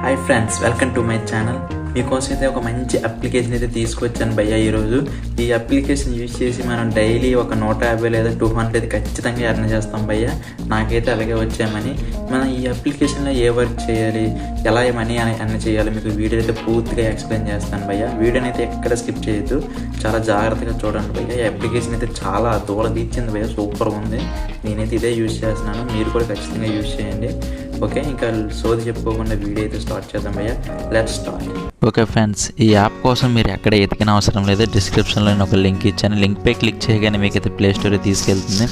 Hi friends, welcome to my channel. మీకోసం అయితే ఒక మంచి అప్లికేషన్ అయితే తీసుకొచ్చాను భయ్య. ఈరోజు ఈ అప్లికేషన్ యూజ్ చేసి మనం డైలీ ఒక 150 లేదా 200 అయితే ఖచ్చితంగా ఎర్న్ చేస్తాం భయ్య. నాకైతే అలాగే వచ్చామని. మనం ఈ అప్లికేషన్లో ఏ వర్క్ చేయాలి, ఎలా మనీ ఎర్న్ చేయాలి మీకు వీడియో అయితే పూర్తిగా ఎక్స్ప్లెయిన్ చేస్తాను భయ్య. వీడియోని అయితే ఎక్కడ స్కిప్ చేయొద్దు, చాలా జాగ్రత్తగా చూడండి భయ్య. ఈ అప్లికేషన్ అయితే చాలా దూల తీర్చింది భయ్య, సూపర్ ఉంది. నేనైతే ఇదే యూజ్ చేస్తున్నాను, మీరు కూడా ఖచ్చితంగా యూజ్ చేయండి. ఓకే, ఇంకా సోది చెప్పుకోకుండా వీడియో అయితే స్టార్ట్ చేద్దాం భయ్య. Let's start. ఓకే ఫ్రెండ్స్, ఈ యాప్ కోసం మీరు ఎక్కడ ఎతికిన అవసరం లేదు. డిస్క్రిప్షన్లో నేను ఒక లింక్ ఇచ్చాను. లింక్పై క్లిక్ చేయగానే మీకు అయితే ప్లే స్టోర్ తీసుకెళ్తుంది.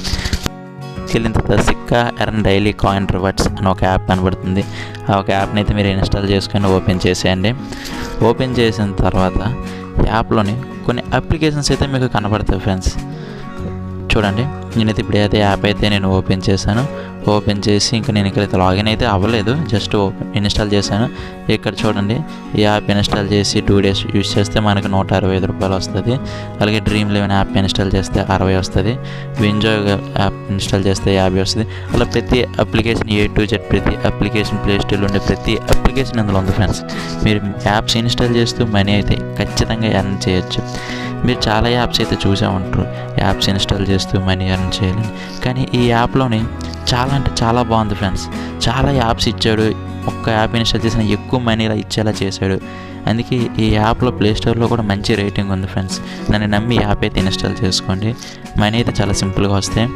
వెళ్ళిన తర్వాత Sikka earn daily coin rewards అని ఒక యాప్ కనబడుతుంది. ఆ ఒక యాప్ని అయితే మీరు ఇన్స్టాల్ చేసుకొని ఓపెన్ చేసేయండి. ఓపెన్ చేసిన తర్వాత యాప్లోని కొన్ని అప్లికేషన్స్ అయితే మీకు కనబడతాయి ఫ్రెండ్స్. చూడండి, నేనైతే ఇప్పుడు అయితే యాప్ అయితే నేను ఓపెన్ చేశాను. ఓపెన్ చేసి ఇంకా నేను ఇక్కడైతే లాగిన్ అయితే అవ్వలేదు, జస్ట్ ఇన్స్టాల్ చేశాను. ఇక్కడ చూడండి, ఈ యాప్ ఇన్స్టాల్ చేసి 2 days యూజ్ చేస్తే మనకు 165 రూపాయలు వస్తుంది. అలాగే డ్రీమ్ 11 యాప్ ఇన్స్టాల్ చేస్తే 60 వస్తుంది. వింజోయ్ యాప్ ఇన్స్టాల్ చేస్తే 50 వస్తుంది. అలా ప్రతి అప్లికేషన్ A to Z, ప్రతి అప్లికేషన్ ప్లే స్టోర్లో ఉండే ప్రతి అప్లికేషన్ ఇందులో ఉంది ఫ్రెండ్స్. మీరు యాప్స్ ఇన్స్టాల్ చేస్తూ మనీ అయితే ఖచ్చితంగా ఎర్న్ చేయొచ్చు. మీరు చాలా యాప్స్ అయితే చూసే ఉంటారు, యాప్స్ ఇన్స్టాల్ చేస్తూ మనీ ఎర్న్ చేయాలని. కానీ ఈ యాప్లోని చాలా అంటే చాలా బాగుంది ఫ్రెండ్స్. చాలా యాప్స్ ఇచ్చాడు, ఒక్క యాప్ ఇన్స్టాల్ చేసిన ఎక్కువ మనీ ఇచ్చేలా చేశాడు. అందుకే ఈ యాప్లో ప్లే స్టోర్లో కూడా మంచి రేటింగ్ ఉంది ఫ్రెండ్స్. నన్ను నమ్మి యాప్ అయితే ఇన్స్టాల్ చేసుకోండి, మనీ అయితే చాలా సింపుల్గా వస్తాయి.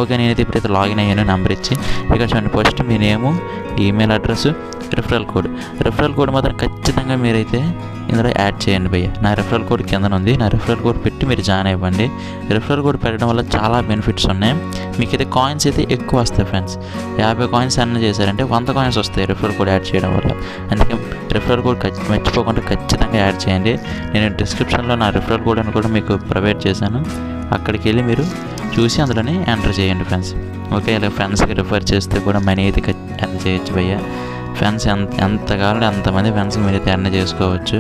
ఓకే, నేనైతే ఇప్పుడైతే లాగిన్ అయ్యాను. నెంబర్ ఇచ్చి ఇక్కడ చూడండి, ఫస్ట్ మీ నేము, ఈమెయిల్ అడ్రస్, రిఫరల్ కోడ్ మాత్రం ఖచ్చితంగా మీరైతే ఇందులో యాడ్ చేయండి భయ్య. నా రిఫరల్ కోడ్ కింద ఉంది, నా రిఫరల్ కోడ్ పెట్టి మీరు జాయిన్ అవ్వండి. రిఫరల్ కోడ్ పెట్టడం వల్ల చాలా బెనిఫిట్స్ ఉన్నాయి. మీకు అయితే కాయిన్స్ అయితే ఎక్కువ వస్తాయి ఫ్రెండ్స్. 50 కాయిన్స్ అన్న చేశారంటే 100 కాయిన్స్ వస్తాయి రిఫరల్ కోడ్ యాడ్ చేయడం వల్ల. అందుకే రిఫరల్ కోడ్ మర్చిపోకుండా ఖచ్చితంగా యాడ్ చేయండి. నేను డిస్క్రిప్షన్లో నా రిఫరల్ కోడ్ అని కూడా మీకు ప్రొవైడ్ చేశాను, అక్కడికి వెళ్ళి మీరు చూసి అందులోనే ఎంటర్ చేయండి ఫ్రెండ్స్. ఓకే, ఇలా ఫ్రెండ్స్కి రిఫర్ చేస్తే కూడా మనీ అయితే ఎర్న్ చేయొచ్చు భయ్య. ఫ్రెండ్స్ ఎంత కావాలంటే అంతమంది ఫ్రెండ్స్కి మీరైతే ఎర్న్ చేసుకోవచ్చు,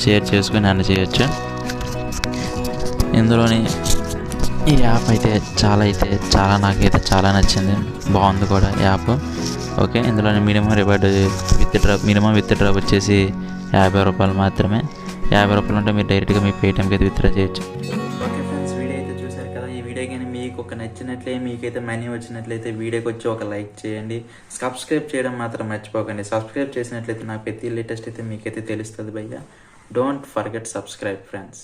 షేర్ చేసుకుని ఎర్న్ చేయొచ్చు. ఇందులోని ఈ యాప్ అయితే నాకైతే చాలా నచ్చింది, బాగుంది కూడా యాప్. ఓకే, ఇందులోని మినిమం విత్డ్రా వచ్చేసి 50 రూపాయలు మాత్రమే. 50 రూపాయలు ఉంటే మీరు డైరెక్ట్గా మీ పేటిఎంకి అయితే విత్డ్రా చేయొచ్చు. ఓకే ఫ్రెండ్స్, వీడియో అయితే చూసారు కదా. ఈ వీడియో కానీ మీకు ఒక నచ్చినట్లే, మీకైతే మనీ వచ్చినట్లయితే వీడియోకి వచ్చి ఒక లైక్ చేయండి. సబ్స్క్రైబ్ చేయడం మాత్రం మర్చిపోకండి. సబ్స్క్రైబ్ చేసినట్లయితే నాకు ప్రతి లేటెస్ట్ అయితే మీకైతే తెలుస్తుంది భయ్య. Don't forget subscribe friends.